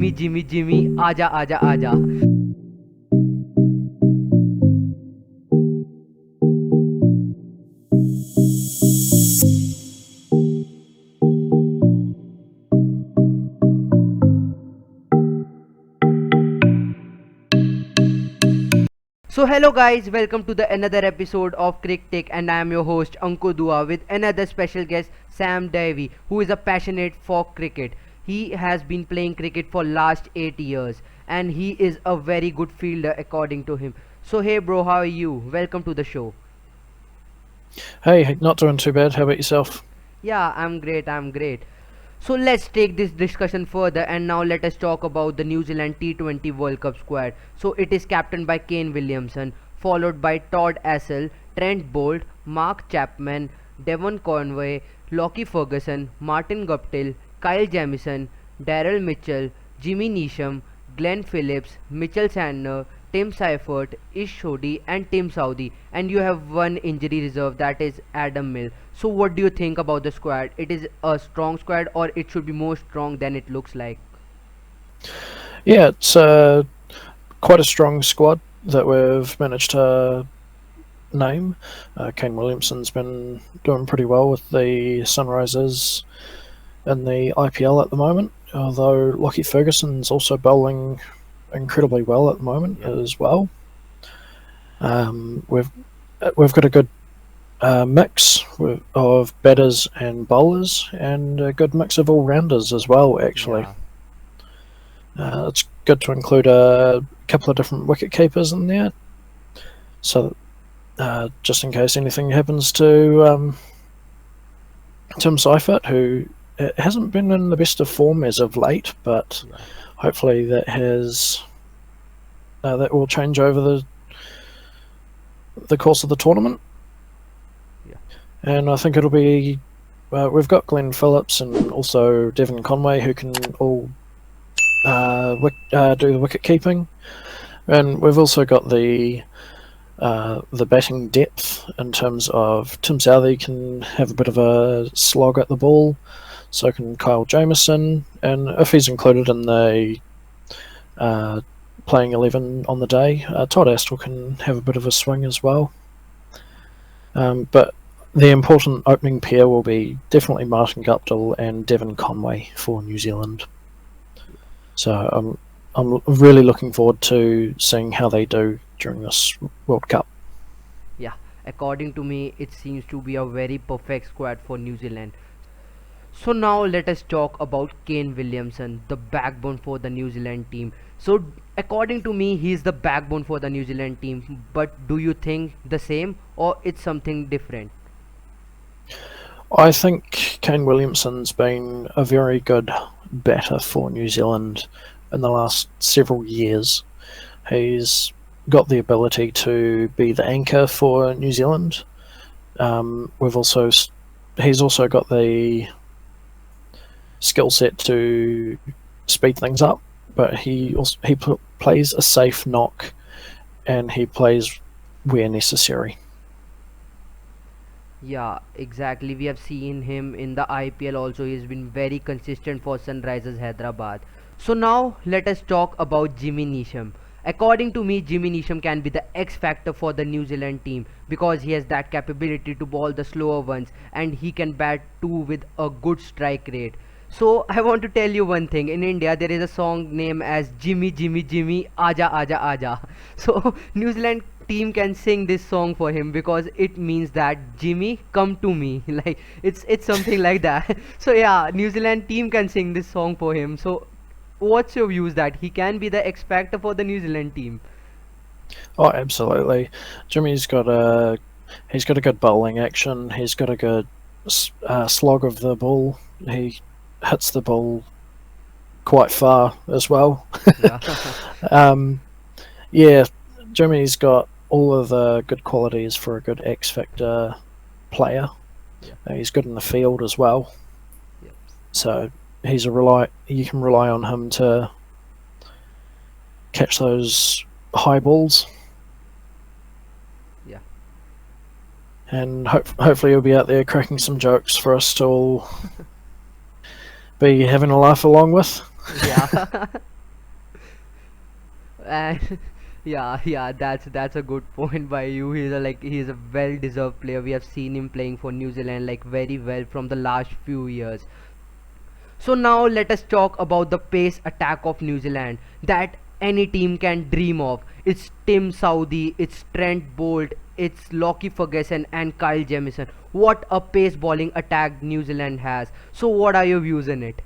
Jimmy, Jimmy, Jimmy, Aja, Aja, Aja. So hello guys, welcome to the another episode of CRICTIK, and I am your host Anku Dua with another special guest Sam Davy, who is a passionate for cricket. He has been playing cricket for last 8 years and he is a very good fielder according to him. So hey bro, how are you? Welcome to the show. Hey, not doing too bad. How about yourself? Yeah, I'm great. So let's take this discussion further and now let us talk about the New Zealand T20 World Cup squad. So it is captained by Kane Williamson, followed by Todd Astle, Trent Bolt, Mark Chapman, Devon Conway, Lockie Ferguson, Martin Guptill, Kyle Jamieson, Daryl Mitchell, Jimmy Neesham, Glenn Phillips, Mitchell Sandner, Tim Seifert, Ish Shodhi and Tim Saudi, and you have one injury reserve, that is Adam Mill. So what do you think about the squad? It is a strong squad or it should be more strong than it looks like? Yeah, it's quite a strong squad that we've managed to name. Kane Williamson's been doing pretty well with the Sunrisers in the IPL at the moment, although Lockie Ferguson's also bowling incredibly well at the moment as well. We've got a good mix of batters and bowlers, and a good mix of all rounders as well. Actually, it's good to include a couple of different wicket keepers in there, so just in case anything happens to Tim Seifert, who hasn't been in the best of form as of late, but hopefully that will change over the course of the tournament. And I think it'll be. We've got Glenn Phillips and also Devon Conway, who can all do the wicket keeping, and we've also got the batting depth in terms of Tim Southey can have a bit of a slog at the ball, so can Kyle Jamieson, and if he's included in the playing 11 on the day, Todd Astle can have a bit of a swing as well. But the important opening pair will be definitely Martin Guptill and Devon Conway for New Zealand. So I'm really looking forward to seeing how they do during this World Cup. Yeah, according to me, it seems to be a very perfect squad for New Zealand. So now let us talk about Kane Williamson, the backbone for the New Zealand team. So according to me, he is the backbone for the New Zealand team. But do you think the same or it's something different? I think Kane Williamson's been a very good batter for New Zealand in the last several years. He's got the ability to be the anchor for New Zealand. He's also got the skill set to speed things up, but he plays a safe knock, and he plays where necessary. Yeah, exactly. We have seen him in the IPL also. He's been very consistent for Sunrisers Hyderabad. So now let us talk about Jimmy Neesham. According to me, Jimmy Neesham can be the X factor for the New Zealand team because he has that capability to bowl the slower ones and he can bat too with a good strike rate. So I want to tell you one thing. In India, there is a song named as Jimmy, Jimmy, Jimmy, Aja, Aja, Aja. So New Zealand team can sing this song for him because it means that Jimmy, come to me. Like it's something like that. So yeah, New Zealand team can sing this song for him. So what's your views that he can be the X factor for the New Zealand team? Oh, absolutely. He's got a good bowling action. He's got a good slog of the ball. He hits the ball quite far as well. Yeah. Yeah, Jimmy's got all of the good qualities for a good X Factor player. He's good in the field as well. Yep. So you can rely on him to catch those high balls. Yeah. And hopefully he'll be out there cracking some jokes for us to all be having a laugh along with. Yeah. And yeah, that's a good point by you. He's a well deserved player. We have seen him playing for New Zealand like very well from the last few years. So now let us talk about the pace attack of New Zealand that any team can dream of. It's Tim Southee, it's Trent Bolt, it's Lockie Ferguson and Kyle Jamieson. What a pace bowling attack New Zealand has. So what are your views in it?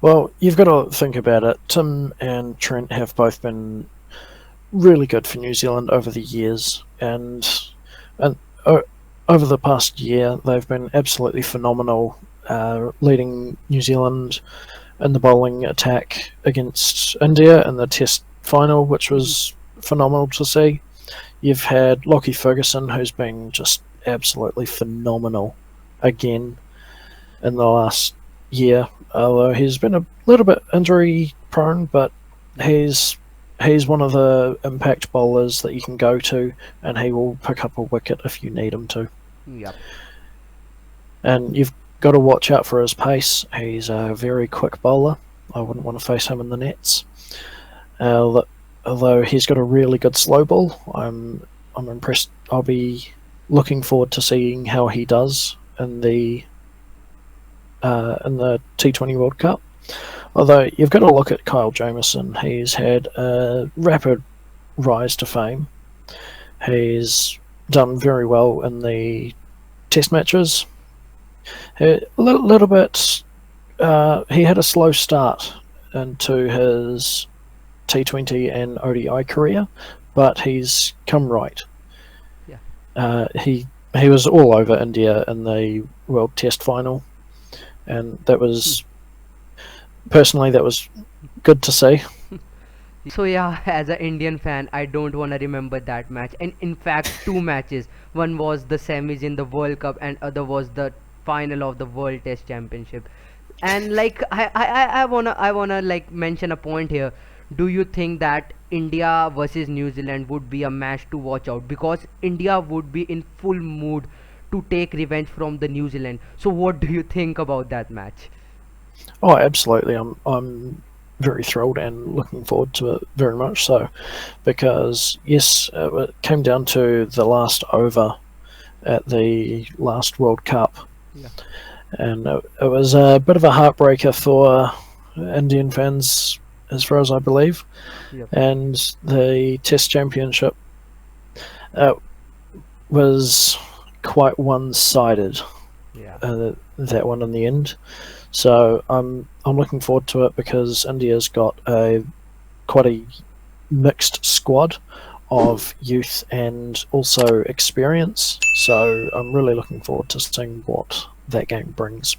Well, you've got to think about it. Tim and Trent have both been really good for New Zealand over the years, and over the past year they've been absolutely phenomenal, leading New Zealand in the bowling attack against India in the Test final, which was phenomenal to see. You've had Lockie Ferguson, who's been just absolutely phenomenal again in the last year, although he's been a little bit injury prone, but Yep. he's one of the impact bowlers that you can go to, and he will pick up a wicket if you need him to. Yep. And you've got to watch out for his pace. He's a very quick bowler. I wouldn't want to face him in the nets. Although he's got a really good slow ball, I'm impressed. I'll be looking forward to seeing how he does in the T20 World Cup. Although you've got to look at Kyle Jamieson. He's had a rapid rise to fame. He's done very well in the Test matches. A little bit. He had a slow start into his T20 and ODI career, but he's come right. Yeah. He was all over India in the World Test final, and that was personally that was good to see. So yeah, as an Indian fan, I don't wanna remember that match. And in fact, two matches. One was the semis in the World Cup, and other was the final of the World Test Championship. And like I wanna like mention a point here. Do you think that India versus New Zealand would be a match to watch out? Because India would be in full mood to take revenge from the New Zealand. So what do you think about that match? Oh, absolutely. I'm very thrilled and looking forward to it very much so, because yes, it came down to the last over at the last World Cup, Yeah. and it was a bit of a heartbreaker for Indian fans, as far as I believe. Yep. And the Test Championship uh, was quite one-sided. Yeah. That one in the end. So I'm looking forward to it because India's got quite a mixed squad of youth and also experience. So I'm really looking forward to seeing what that game brings.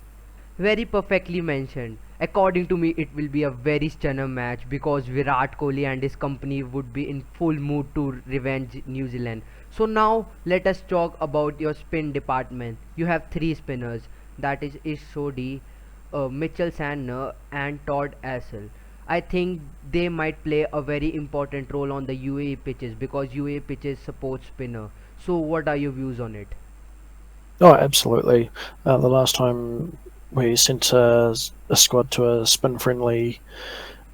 Very perfectly mentioned. According to me, it will be a very stunning match because Virat Kohli and his company would be in full mood to revenge New Zealand. So now let us talk about your spin department. You have three spinners, that is Ish Sodhi, Mitchell Santner, and Todd Astle. I think they might play a very important role on the UAE pitches because UAE pitches support spinner. So what are your views on it? Oh, absolutely. The last time we sent a squad to a spin-friendly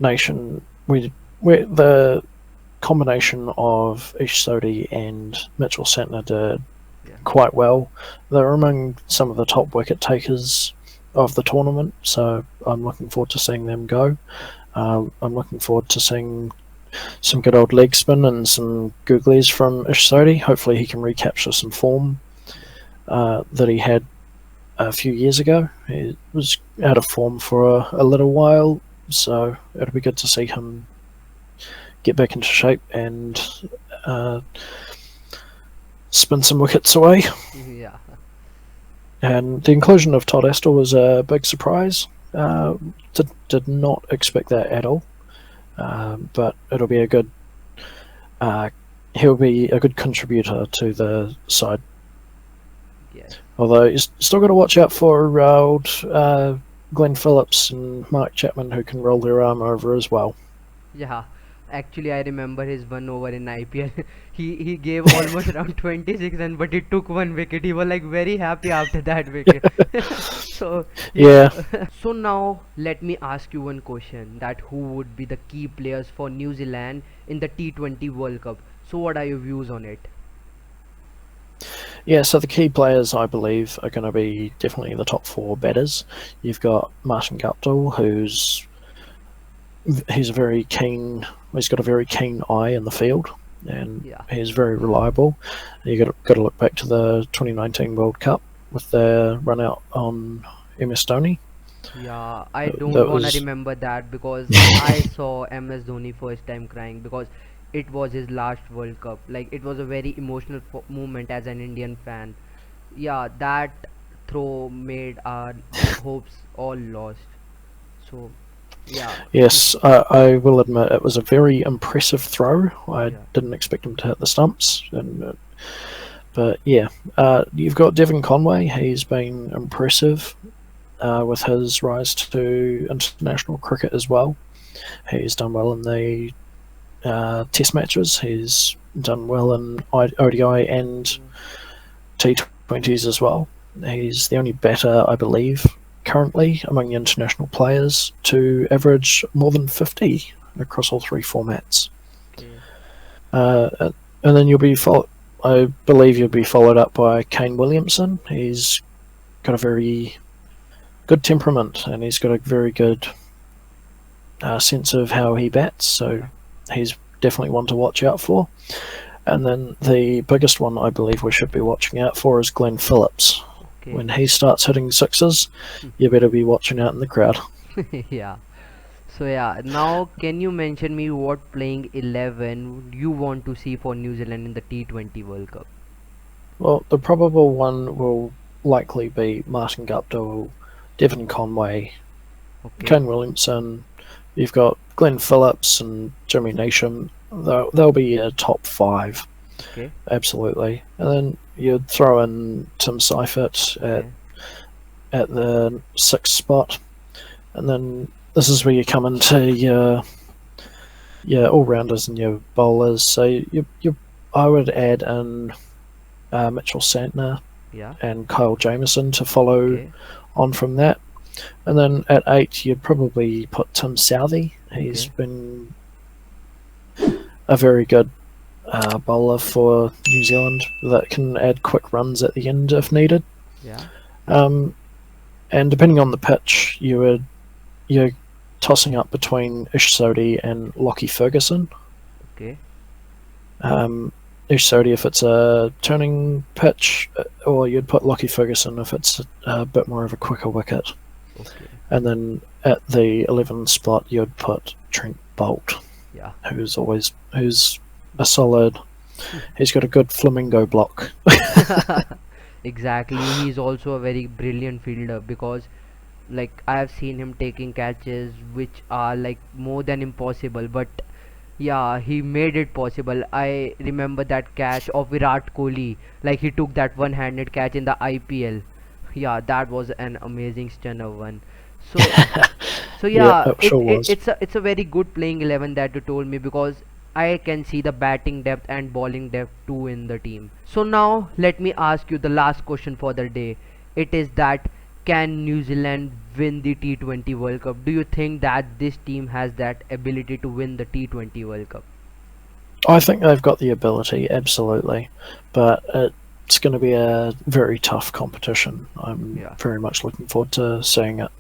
nation, the combination of Ish Sodhi and Mitchell Santner did Yeah. quite well. They're among some of the top wicket takers of the tournament, so I'm looking forward to seeing them go. I'm looking forward to seeing some good old leg spin and some googlies from Ish Sodhi. Hopefully he can recapture some form that he had a few years ago. He was out of form for a little while, so it'll be good to see him get back into shape and uh, spin some wickets away. Yeah. And the inclusion of Todd Astle was a big surprise. Did not expect that at all. But it'll be a good. He'll be a good contributor to the side. Yeah. Although you still got to watch out for old Glenn Phillips and Mark Chapman, who can roll their arm over as well. Yeah, Actually, I remember his one over in IPL. He gave almost around 26 runs, but he took one wicket. He was like very happy after that wicket. So Yeah. yeah. So now let me ask you one question: that who would be the key players for New Zealand in the T20 World Cup? So what are your views on it? Yeah, so the key players, I believe, are going to be definitely the top four batters. You've got Martin Guptill, he's a very keen. He's got a very keen eye in the field, and Yeah. he's very reliable. You got to look back to the 2019 World Cup with their run out on MS Dhoni. Yeah, I don't That wanna was remember that because I saw MS Dhoni first time crying because it was his last World Cup. Like it was a very emotional moment as an Indian fan. Yeah, that throw made our hopes all lost. So yeah, yes. I will admit it was a very impressive throw. I yeah, didn't expect him to hit the stumps, but yeah, you've got Devon Conway. He's been impressive with his rise to international cricket as well. He's done well in the Test matches. He's done well in ODI and yeah. T20s as well. He's the only batter, I believe, currently among the international players to average more than 50 across all three formats. Okay, And then I believe you'll be followed up by Kane Williamson. He's got a very good temperament and he's got a very good sense of how he bats. So yeah, he's definitely one to watch out for. And then the biggest one I believe we should be watching out for is Glenn Phillips. okay, When he starts hitting sixes, you better be watching out in the crowd. yeah. So yeah, now can you mention me what playing 11 you want to see for New Zealand in the T20 World Cup? Well, the probable one will likely be Martin Guptill, Devon Conway, Okay, Kane Williamson. You've got Glenn Phillips and Jimmy Neesham. They'll be a top five, okay, absolutely. And then you'd throw in Tim Seifert okay. at the sixth spot. And then this is where you come into your all rounders and your bowlers. So I would add in Mitchell Santner Yeah, and Kyle Jamieson to follow okay, on from that. And then at 8, you'd probably put Tim Southey. He's okay, been a very good bowler for New Zealand that can add quick runs at the end if needed. yeah, Um, and depending on the pitch, you're tossing up between Ish Sodhi and Lockie Ferguson. okay, Ish Sodhi if it's a turning pitch, or you'd put Lockie Ferguson if it's a bit more of a quicker wicket. okay, And then at the 11th spot, you'd put Trent Bolt, yeah. who's a solid. He's got a good flamingo block. Exactly, he's also a very brilliant fielder because like I have seen him taking catches which are like more than impossible, but yeah, he made it possible. I remember that catch of Virat Kohli, like he took that one-handed catch in the IPL. Yeah, that was an amazing stunner one. So so Yeah, yeah, it sure was. it's a very good playing 11 that you told me because I can see the batting depth and bowling depth too in the team. So now let me ask you the last question for the day. It is that can New Zealand win the T20 World Cup? Do you think that this team has that ability to win the T20 World Cup? I think they've got the ability, absolutely, but it's going to be a very tough competition. I'm Yeah. very much looking forward to seeing it.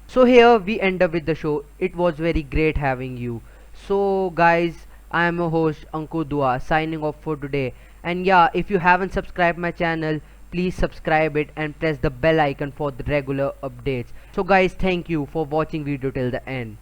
So here we end up with the show. It was very great having you. So guys, I am your host Anku Dua signing off for today. And yeah, if you haven't subscribed my channel, please subscribe it and press the bell icon for the regular updates. So guys, thank you for watching video till the end.